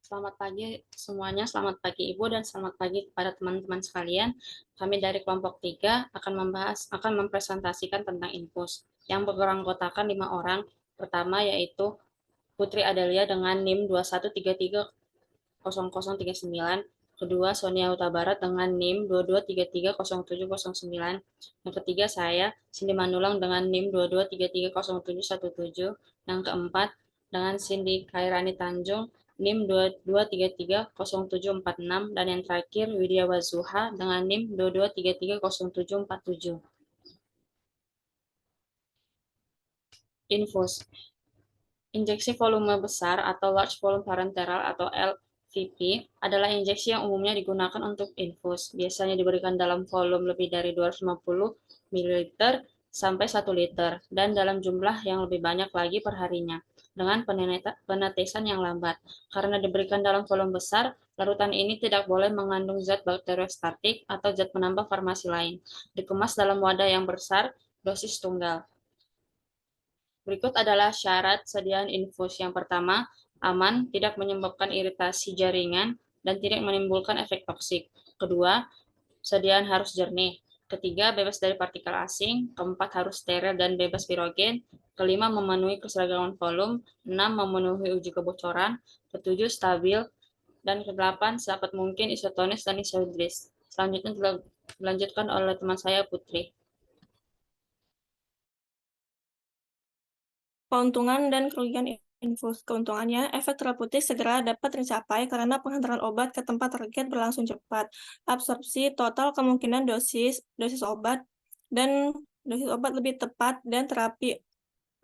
Selamat pagi semuanya, selamat pagi Ibu dan selamat pagi kepada teman-teman sekalian. Kami dari kelompok 3 akan mempresentasikan tentang infus yang beranggotakan 5 orang. Pertama yaitu Putri Adelia dengan NIM 21330039, kedua Sonia Huta Barat dengan NIM 22330709, yang ketiga saya Cindy Manulang dengan NIM 22330717, yang keempat dengan Cindy Kairani Tanjung NIM 22330746, dan yang terakhir Widya Wazuha dengan NIM 22330747. Infus. Injeksi volume besar atau large volume parenteral atau LVP adalah injeksi yang umumnya digunakan untuk infus. Biasanya diberikan dalam volume lebih dari 250 ml sampai 1 liter dan dalam jumlah yang lebih banyak lagi perharinya dengan penetesan yang lambat. Karena diberikan dalam volume besar, larutan ini tidak boleh mengandung zat bakteriostatik atau zat penambah farmasi lain. Dikemas dalam wadah yang besar, dosis tunggal. Berikut adalah syarat sediaan infus. Yang pertama, aman, tidak menyebabkan iritasi jaringan, dan tidak menimbulkan efek toksik. Kedua, sediaan harus jernih. Ketiga, bebas dari partikel asing. Keempat, harus steril dan bebas pirogen. Kelima, memenuhi keseragaman volume. Enam, memenuhi uji kebocoran. Ketujuh, stabil. Dan kedelapan, sedapat mungkin isotonis dan isohidris. Selanjutnya dilanjutkan oleh teman saya, Putri. Keuntungan dan kerugian infus. Keuntungannya, efek terapeutik segera dapat tercapai karena penghantaran obat ke tempat target berlangsung cepat. Absorpsi total kemungkinan dosis obat dan dosis obat lebih tepat dan terapi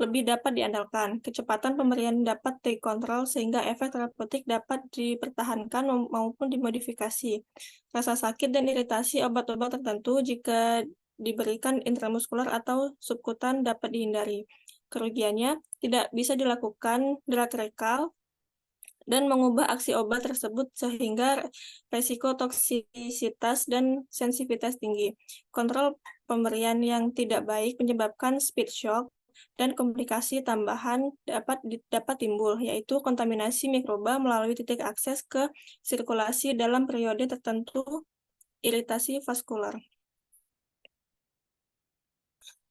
lebih dapat diandalkan. Kecepatan pemberian dapat dikontrol sehingga efek terapeutik dapat dipertahankan maupun dimodifikasi. Rasa sakit dan iritasi obat-obat tertentu jika diberikan intramuskular atau subkutan dapat dihindari. Kerugiannya, tidak bisa dilakukan drug recall dan mengubah aksi obat tersebut sehingga resiko toksisitas dan sensitivitas tinggi. Kontrol pemberian yang tidak baik menyebabkan speed shock dan komplikasi tambahan dapat timbul, yaitu kontaminasi mikroba melalui titik akses ke sirkulasi dalam periode tertentu, iritasi vaskular.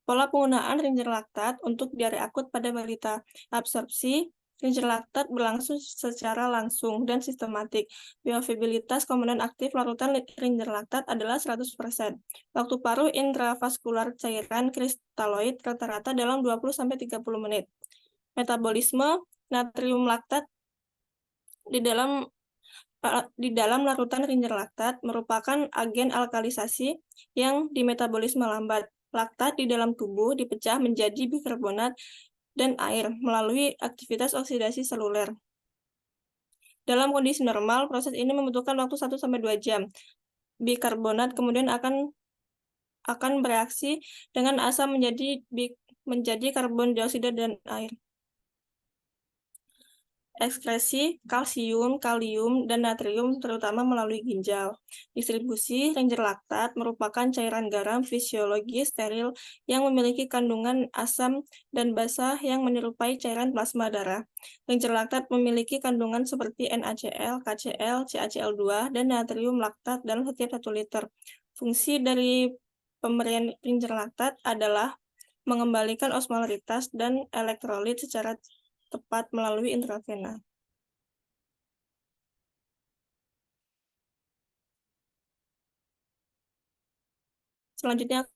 Pola penggunaan Ringer laktat untuk diare akut pada balita. Absorpsi Ringer laktat berlangsung secara langsung dan sistematik. Bioavailabilitas komponen aktif larutan Ringer laktat adalah 100%. Waktu paruh intravaskular cairan kristaloid rata-rata dalam 20-30 menit. Metabolisme natrium laktat di dalam larutan Ringer laktat merupakan agen alkalisasi yang dimetabolisme lambat. Laktat di dalam tubuh dipecah menjadi bikarbonat dan air melalui aktivitas oksidasi seluler. Dalam kondisi normal, proses ini membutuhkan waktu 1-2 jam. Bikarbonat kemudian akan bereaksi dengan asam menjadi karbon dioksida dan air. Ekskresi kalsium, kalium, dan natrium terutama melalui ginjal. Distribusi Ringer laktat merupakan cairan garam fisiologis steril yang memiliki kandungan asam dan basa yang menyerupai cairan plasma darah. Ringer laktat memiliki kandungan seperti NaCl, KCl, CaCl2, dan natrium laktat dalam setiap 1 liter. Fungsi dari pemberian Ringer laktat adalah mengembalikan osmolaritas dan elektrolit secara tepat melalui intravena. Selanjutnya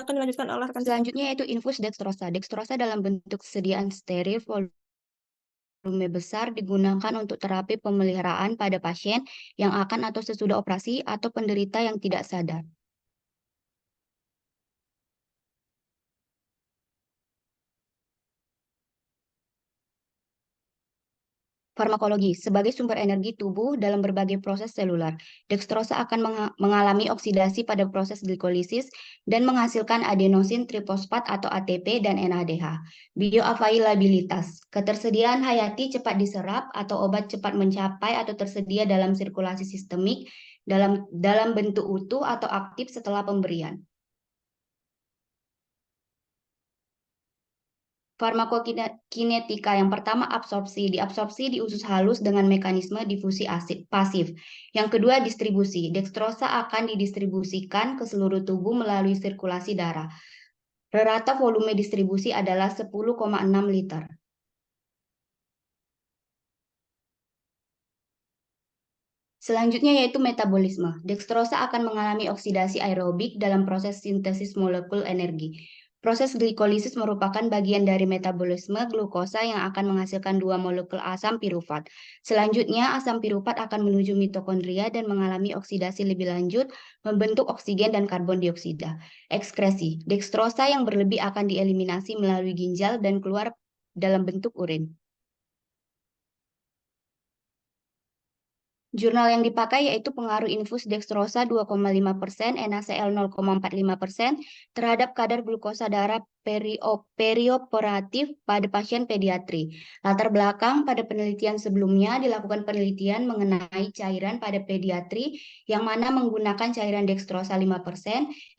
akan dilanjutkan oleh rekan Selanjutnya yaitu infus dextrosa. Dextrosa dalam bentuk sediaan steril volume besar digunakan untuk terapi pemeliharaan pada pasien yang akan atau sesudah operasi atau penderita yang tidak sadar. Farmakologi sebagai sumber energi tubuh dalam berbagai proses selular. Dextrosa akan mengalami oksidasi pada proses glikolisis dan menghasilkan adenosin trifosfat atau ATP dan NADH. Bioavailabilitas. Ketersediaan hayati cepat diserap atau obat cepat mencapai atau tersedia dalam sirkulasi sistemik dalam bentuk utuh atau aktif setelah pemberian. Farmakokinetika yang pertama absorpsi. Diabsorpsi di usus halus dengan mekanisme difusi pasif. Yang kedua distribusi. Dextrosa akan didistribusikan ke seluruh tubuh melalui sirkulasi darah. Rata volume distribusi adalah 10,6 liter. Selanjutnya yaitu metabolisme. Dextrosa akan mengalami oksidasi aerobik dalam proses sintesis molekul energi. Proses glikolisis merupakan bagian dari metabolisme glukosa yang akan menghasilkan dua molekul asam pirufat. Selanjutnya, asam pirufat akan menuju mitokondria dan mengalami oksidasi lebih lanjut, membentuk oksigen dan karbon dioksida. Ekskresi. Dextrosa yang berlebih akan dieliminasi melalui ginjal dan keluar dalam bentuk urin. Jurnal yang dipakai yaitu pengaruh infus dextrosa 2,5%, NaCl 0,45% terhadap kadar glukosa darah perioperatif pada pasien pediatri. Latar belakang pada penelitian sebelumnya dilakukan penelitian mengenai cairan pada pediatri yang mana menggunakan cairan dextrosa 5%,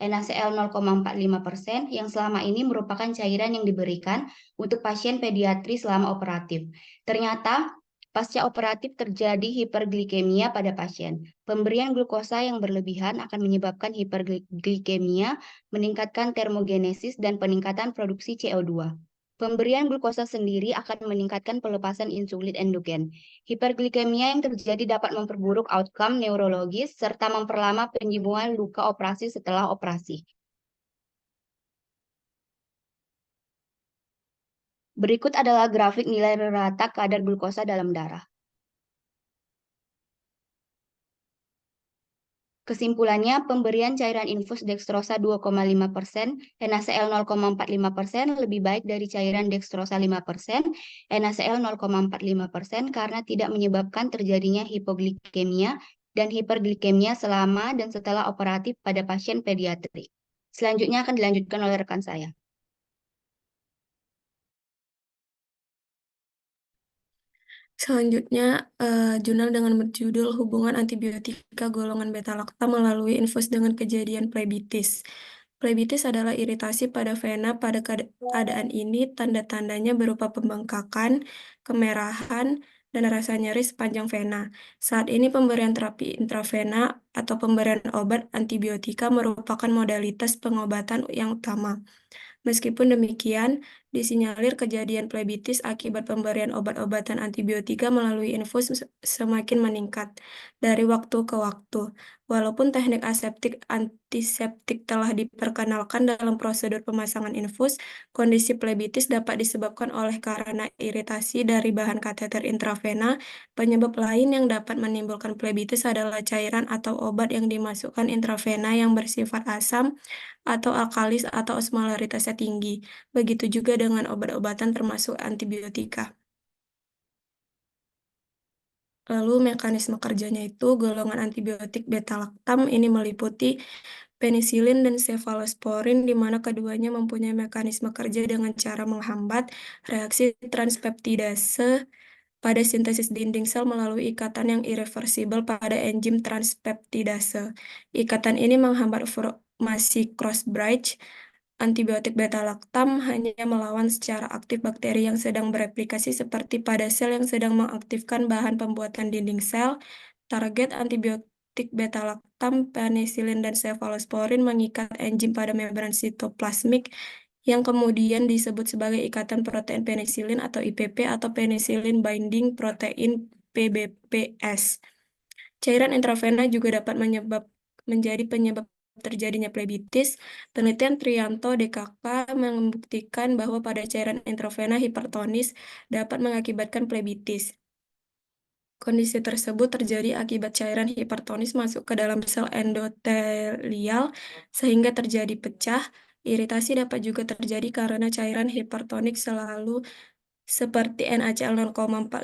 NaCl 0,45% yang selama ini merupakan cairan yang diberikan untuk pasien pediatri selama operatif. Ternyata pasca operatif terjadi hiperglikemia pada pasien. Pemberian glukosa yang berlebihan akan menyebabkan hiperglikemia, meningkatkan termogenesis dan peningkatan produksi CO2. Pemberian glukosa sendiri akan meningkatkan pelepasan insulin endogen. Hiperglikemia yang terjadi dapat memperburuk outcome neurologis serta memperlama penyembuhan luka operasi setelah operasi. Berikut adalah grafik nilai rata kadar glukosa dalam darah. Kesimpulannya, pemberian cairan infus dextrosa 2,5%, NaCl 0,45% lebih baik dari cairan dextrosa 5%, NaCl 0,45% karena tidak menyebabkan terjadinya hipoglikemia dan hiperglikemia selama dan setelah operatif pada pasien pediatri. Selanjutnya akan dilanjutkan oleh rekan saya. Selanjutnya, jurnal dengan berjudul Hubungan Antibiotika Golongan Beta-laktam melalui infus dengan kejadian plebitis. Plebitis adalah iritasi pada vena. Pada keadaan ini, tanda-tandanya berupa pembengkakan, kemerahan, dan rasa nyeri sepanjang vena. Saat ini pemberian terapi intravena atau pemberian obat antibiotika merupakan modalitas pengobatan yang utama. Meskipun demikian, disinyalir kejadian plebitis akibat pemberian obat-obatan antibiotika melalui infus semakin meningkat dari waktu ke waktu. Walaupun teknik aseptik antiseptik telah diperkenalkan dalam prosedur pemasangan infus, kondisi plebitis dapat disebabkan oleh karena iritasi dari bahan kateter intravena. Penyebab lain yang dapat menimbulkan plebitis adalah cairan atau obat yang dimasukkan intravena yang bersifat asam atau alkalis atau osmolaritasnya tinggi. Begitu juga dengan obat-obatan termasuk antibiotika. Lalu mekanisme kerjanya itu golongan antibiotik beta-laktam ini meliputi penisilin dan cefalosporin, di mana keduanya mempunyai mekanisme kerja dengan cara menghambat reaksi transpeptidase pada sintesis dinding sel melalui ikatan yang irreversibel pada enzim transpeptidase. Ikatan ini menghambat formasi cross-bridge. Antibiotik beta-laktam hanya melawan secara aktif bakteri yang sedang bereplikasi seperti pada sel yang sedang mengaktifkan bahan pembuatan dinding sel. Target antibiotik beta-laktam, penisilin, dan cefalosporin mengikat enzim pada membran sitoplasmik yang kemudian disebut sebagai ikatan protein penisilin atau IPP atau penicillin binding protein PBPS. Cairan intravena juga dapat menjadi penyebab terjadinya plebitis. Penelitian Trianto DKK membuktikan bahwa pada cairan intravena hipertonis dapat mengakibatkan plebitis. Kondisi tersebut terjadi akibat cairan hipertonis masuk ke dalam sel endotelial sehingga terjadi pecah. Iritasi dapat juga terjadi karena cairan hipertonik selalu seperti NaCl 0,45%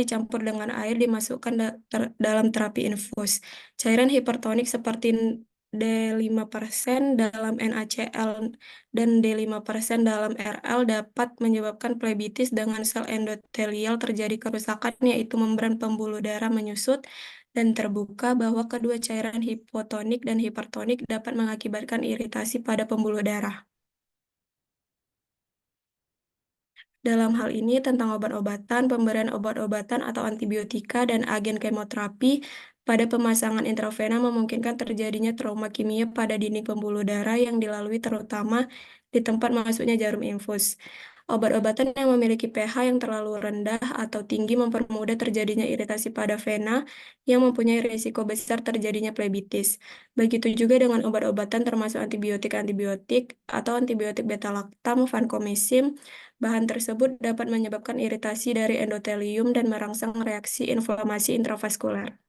dicampur dengan air dimasukkan dalam terapi infus. Cairan hipertonik seperti D5% dalam NaCl dan D5% dalam Rl dapat menyebabkan plebitis dengan sel endotelial terjadi kerusakan, yaitu membran pembuluh darah menyusut dan terbuka, bahwa kedua cairan hipotonik dan hipertonik dapat mengakibatkan iritasi pada pembuluh darah. Dalam hal ini tentang obat-obatan, pemberian obat-obatan atau antibiotika dan agen kemoterapi pada pemasangan intravena memungkinkan terjadinya trauma kimia pada dinding pembuluh darah yang dilalui terutama di tempat masuknya jarum infus. Obat-obatan yang memiliki pH yang terlalu rendah atau tinggi mempermudah terjadinya iritasi pada vena yang mempunyai risiko besar terjadinya plebitis. Begitu juga dengan obat-obatan termasuk antibiotik-antibiotik atau antibiotik beta-laktam, vancomycin. Bahan tersebut dapat menyebabkan iritasi dari endotelium dan merangsang reaksi inflamasi intravaskuler.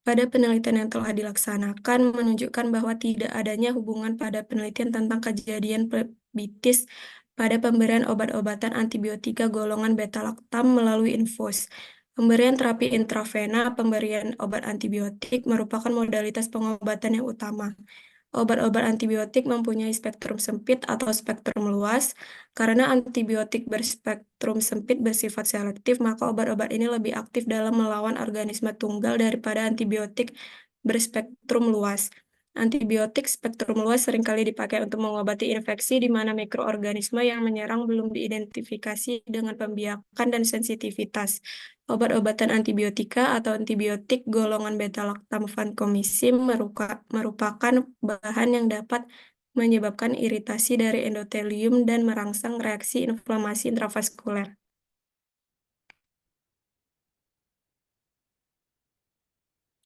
Pada penelitian yang telah dilaksanakan menunjukkan bahwa tidak adanya hubungan pada penelitian tentang kejadian plebitis pada pemberian obat-obatan antibiotika golongan beta-laktam melalui infus. Pemberian terapi intravena, pemberian obat antibiotik merupakan modalitas pengobatan yang utama. Obat-obat antibiotik mempunyai spektrum sempit atau spektrum luas. Karena antibiotik berspektrum sempit bersifat selektif, maka obat-obat ini lebih aktif dalam melawan organisme tunggal daripada antibiotik berspektrum luas. Antibiotik spektrum luas seringkali dipakai untuk mengobati infeksi di mana mikroorganisme yang menyerang belum diidentifikasi dengan pembiakan dan sensitivitas. Obat-obatan antibiotika atau antibiotik golongan beta-laktam vancomycin merupakan bahan yang dapat menyebabkan iritasi dari endotelium dan merangsang reaksi inflamasi intravaskuler.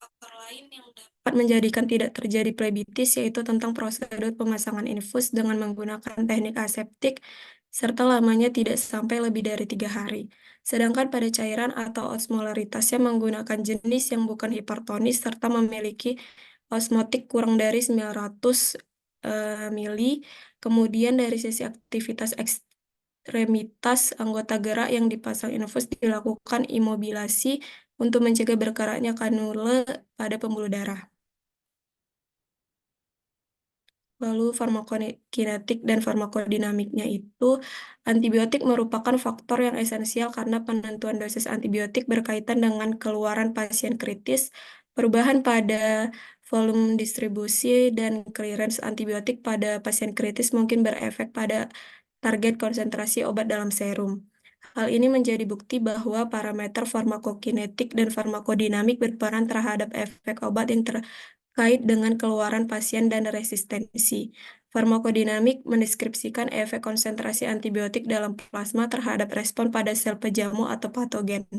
Faktor lain yang dapat menjadikan tidak terjadi plebitis yaitu tentang prosedur pemasangan infus dengan menggunakan teknik aseptik serta lamanya tidak sampai lebih dari 3 hari. Sedangkan pada cairan atau osmolaritasnya menggunakan jenis yang bukan hipertonis serta memiliki osmotik kurang dari 900 mili. Kemudian dari sisi aktivitas ekstremitas anggota gerak yang dipasang infus dilakukan imobilasi untuk mencegah bergeraknya kanula pada pembuluh darah. Lalu farmakokinetik dan farmakodinamiknya itu, antibiotik merupakan faktor yang esensial karena penentuan dosis antibiotik berkaitan dengan keluaran pasien kritis, perubahan pada volume distribusi, dan clearance antibiotik pada pasien kritis mungkin berefek pada target konsentrasi obat dalam serum. Hal ini menjadi bukti bahwa parameter farmakokinetik dan farmakodinamik berperan terhadap efek obat yang terkait dengan keluaran pasien dan resistensi. Farmakodinamik mendeskripsikan efek konsentrasi antibiotik dalam plasma terhadap respon pada sel pejamu atau patogen.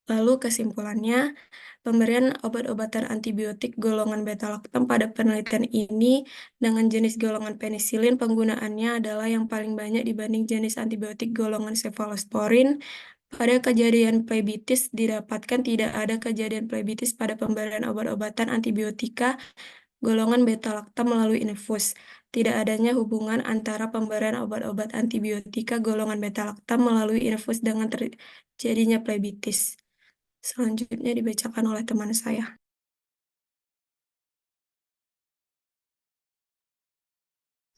Lalu kesimpulannya, pemberian obat-obatan antibiotik golongan beta-laktam pada penelitian ini dengan jenis golongan penisilin penggunaannya adalah yang paling banyak dibanding jenis antibiotik golongan cefalosporin. Pada kejadian plebitis didapatkan tidak ada kejadian plebitis pada pemberian obat-obatan antibiotika golongan beta-laktam melalui infus. Tidak adanya hubungan antara pemberian obat-obat antibiotika golongan beta-laktam melalui infus dengan terjadinya plebitis. Selanjutnya dibacakan oleh teman saya.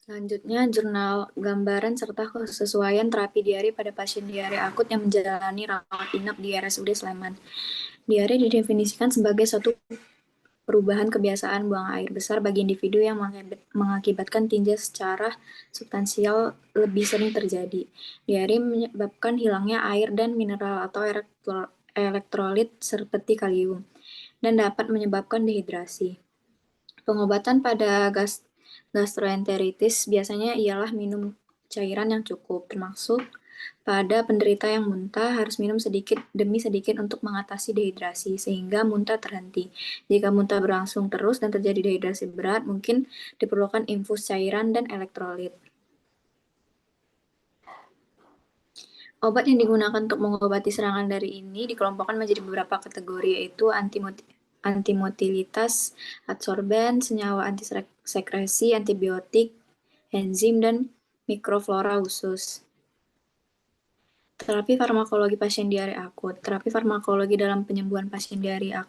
Selanjutnya, jurnal gambaran serta kesesuaian terapi diare pada pasien diare akut yang menjalani rawat inap di RSUD Sleman. Diare didefinisikan sebagai suatu perubahan kebiasaan buang air besar bagi individu yang mengakibatkan tinja secara substansial lebih sering terjadi. Diare menyebabkan hilangnya air dan mineral atau elektrolit seperti kalium dan dapat menyebabkan dehidrasi. Pengobatan pada gastroenteritis biasanya ialah minum cairan yang cukup, termasuk pada penderita yang muntah harus minum sedikit demi sedikit untuk mengatasi dehidrasi, sehingga muntah terhenti. Jika muntah berlangsung terus dan terjadi dehidrasi berat, mungkin diperlukan infus cairan dan elektrolit. Obat yang digunakan untuk mengobati serangan dari ini dikelompokkan menjadi beberapa kategori, yaitu antimotilitas, adsorben, senyawa antisekresi, antibiotik, enzim, dan mikroflora khusus. Terapi farmakologi pasien diare akut. Terapi farmakologi dalam penyembuhan pasien diare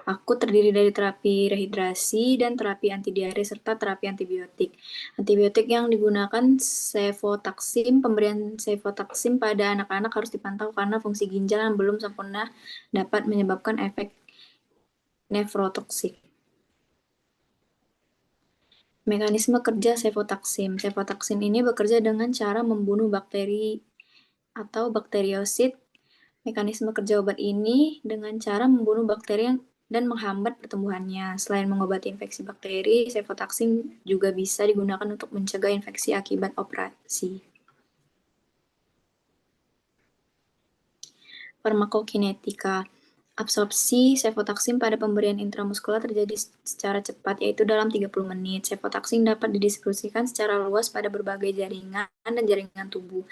akut terdiri dari terapi rehidrasi dan terapi antidiare serta terapi antibiotik. Antibiotik yang digunakan cefotaxim. Pemberian cefotaxim pada anak-anak harus dipantau karena fungsi ginjal yang belum sempurna dapat menyebabkan efek nefrotoksik. Mekanisme kerja sefotaksim. Sefotaksim ini bekerja dengan cara membunuh bakteri atau bakteriosit. Mekanisme kerja obat ini dengan cara membunuh bakteri dan menghambat pertumbuhannya. Selain mengobati infeksi bakteri, sefotaksim juga bisa digunakan untuk mencegah infeksi akibat operasi. Farmakokinetika. Absorpsi sefotaksim pada pemberian intramuskular terjadi secara cepat, yaitu dalam 30 menit. Sefotaksim dapat didistribusikan secara luas pada berbagai jaringan dan jaringan tubuh.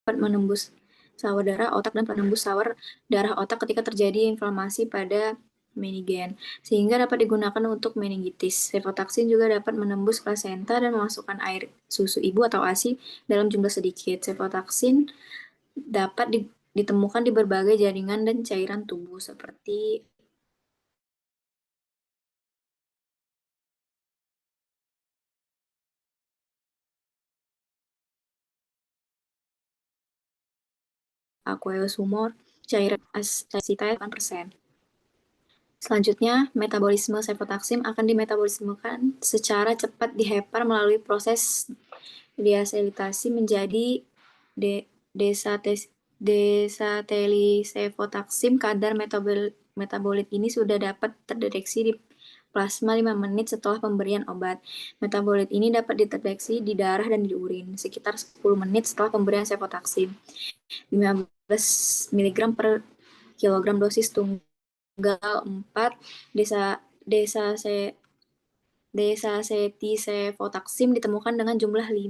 Dapat menembus saluran darah otak dan penembus saluran darah otak ketika terjadi inflamasi pada menigen, sehingga dapat digunakan untuk meningitis. Sefotaksim juga dapat menembus plasenta dan memasukkan air susu ibu atau ASI dalam jumlah sedikit. Sefotaksim dapat ditemukan di berbagai jaringan dan cairan tubuh seperti aqueous humor, cairan acetate 8%. Selanjutnya, metabolisme sefotaksim akan dimetabolismekan secara cepat di hepar melalui proses deaselitasi menjadi desatelsefotaksim. Kadar metabolit ini sudah dapat terdeteksi di plasma 5 menit setelah pemberian obat. Metabolit ini dapat dideteksi di darah dan di urin sekitar 10 menit setelah pemberian sefotaksim. 15 mg per kilogram dosis tunggal 4 desacetilsefotaksim ditemukan dengan jumlah 5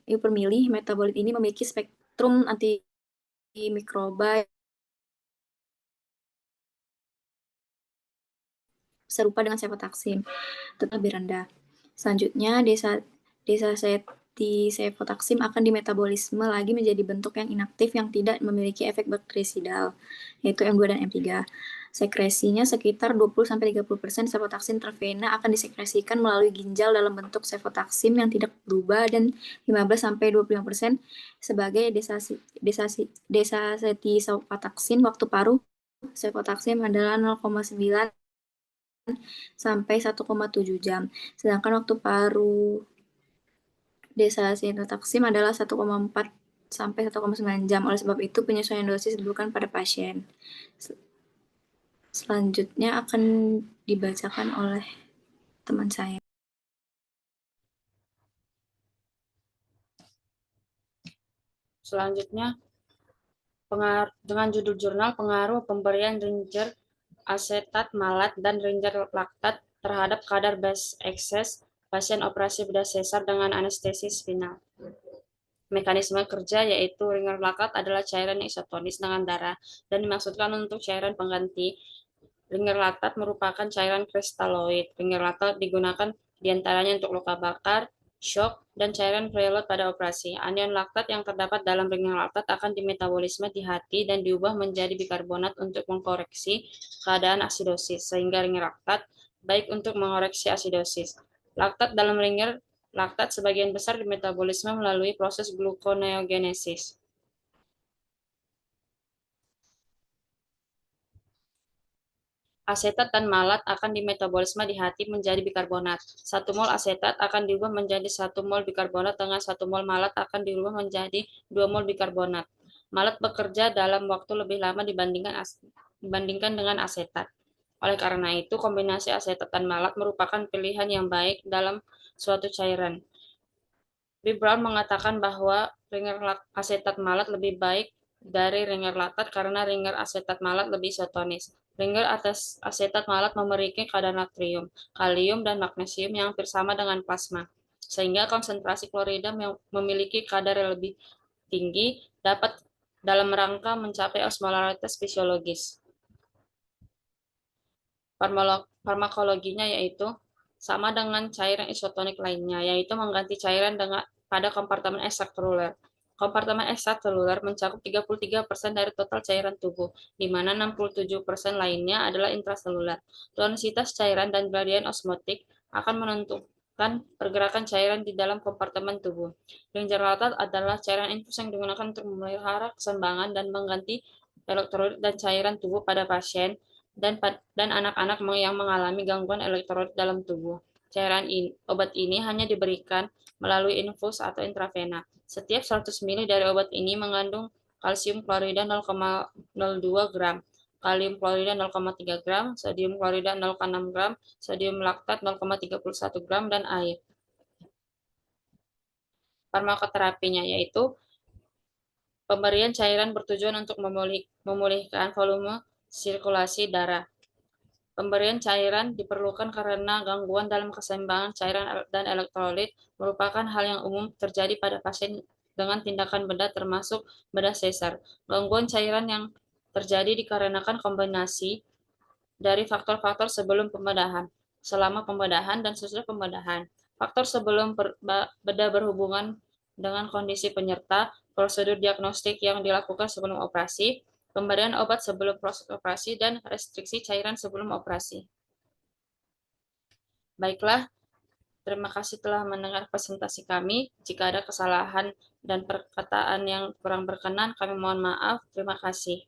IU per mili. Metabolit ini memiliki spektrum antimikroba serupa dengan sefotaksim, tetapi lebih rendah. Selanjutnya, desacetilsefotaksim akan dimetabolisme lagi menjadi bentuk yang inaktif yang tidak memiliki efek bakterisidal, yaitu M2 dan M3. Sekresinya sekitar 20-30% sefotaksim intravena akan disekresikan melalui ginjal dalam bentuk sefotaksim yang tidak berubah dan 15-25% sebagai desacetilsefotaksim. Waktu paruh sefotaksim adalah 0,9 sampai 1,7 jam. Sedangkan waktu paruh desacetilsefotaksim adalah 1,4 sampai 1,9 jam. Oleh sebab itu, penyesuaian dosis diperlukan pada pasien. Selanjutnya akan dibacakan oleh teman saya. Selanjutnya, dengan judul jurnal pengaruh pemberian ringer asetat malat dan ringer laktat terhadap kadar base excess pasien operasi bedah sesar dengan anestesi spinal. Mekanisme kerja yaitu ringer laktat adalah cairan yang isotonis dengan darah dan dimaksudkan untuk cairan pengganti. Ringer laktat merupakan cairan kristaloid. Ringer laktat digunakan diantaranya untuk luka bakar, shock, dan cairan preload pada operasi. Anion laktat yang terdapat dalam ringer laktat akan dimetabolisme di hati dan diubah menjadi bikarbonat untuk mengkoreksi keadaan asidosis, sehingga ringer laktat baik untuk mengoreksi asidosis. Laktat dalam ringer laktat sebagian besar dimetabolisme melalui proses gluconeogenesis. Asetat dan malat akan dimetabolisme di hati menjadi bikarbonat. 1 mol asetat akan diubah menjadi 1 mol bikarbonat dengan 1 mol malat akan diubah menjadi 2 mol bikarbonat. Malat bekerja dalam waktu lebih lama dibandingkan dengan asetat. Oleh karena itu, kombinasi asetat dan malat merupakan pilihan yang baik dalam suatu cairan. B. Brown mengatakan bahwa ringer asetat malat lebih baik dari ringer laktat karena ringer asetat malat lebih isotonis. Ringer asetat malat memiliki kadar natrium, kalium, dan magnesium yang hampir sama dengan plasma, sehingga konsentrasi klorida yang memiliki kadar yang lebih tinggi dapat dalam rangka mencapai osmolaritas fisiologis. Farmakologinya yaitu sama dengan cairan isotonik lainnya, yaitu mengganti cairan pada kompartemen ekstraseluler. Kompartemen ekstraseluler mencakup 33% dari total cairan tubuh, di mana 67% lainnya adalah intraseluler. Tonisitas cairan dan gradien osmotik akan pergerakan cairan di dalam kompartemen tubuh. Lenjerotol adalah cairan infus yang digunakan untuk memelihara keseimbangan dan mengganti elektrolit dan cairan tubuh pada pasien dan anak-anak yang mengalami gangguan elektrolit dalam tubuh. Obat ini hanya diberikan melalui infus atau intravena. Setiap 100 ml dari obat ini mengandung kalsium klorida 0,02 gram, kalium klorida 0,3 gram, sodium klorida 0,6 gram, sodium laktat 0,31 gram, dan air. Farmakoterapinya yaitu pemberian cairan bertujuan untuk memulihkan volume sirkulasi darah. Pemberian cairan diperlukan karena gangguan dalam keseimbangan cairan dan elektrolit merupakan hal yang umum terjadi pada pasien dengan tindakan bedah termasuk bedah sesar. Gangguan cairan yang terjadi dikarenakan kombinasi dari faktor-faktor sebelum pembedahan, selama pembedahan, dan sesudah pembedahan. Faktor sebelum bedah berhubungan dengan kondisi penyerta, prosedur diagnostik yang dilakukan sebelum operasi, pemberian obat sebelum proses operasi, dan restriksi cairan sebelum operasi. Baiklah, terima kasih telah mendengar presentasi kami. Jika ada kesalahan dan perkataan yang kurang berkenan, kami mohon maaf. Terima kasih.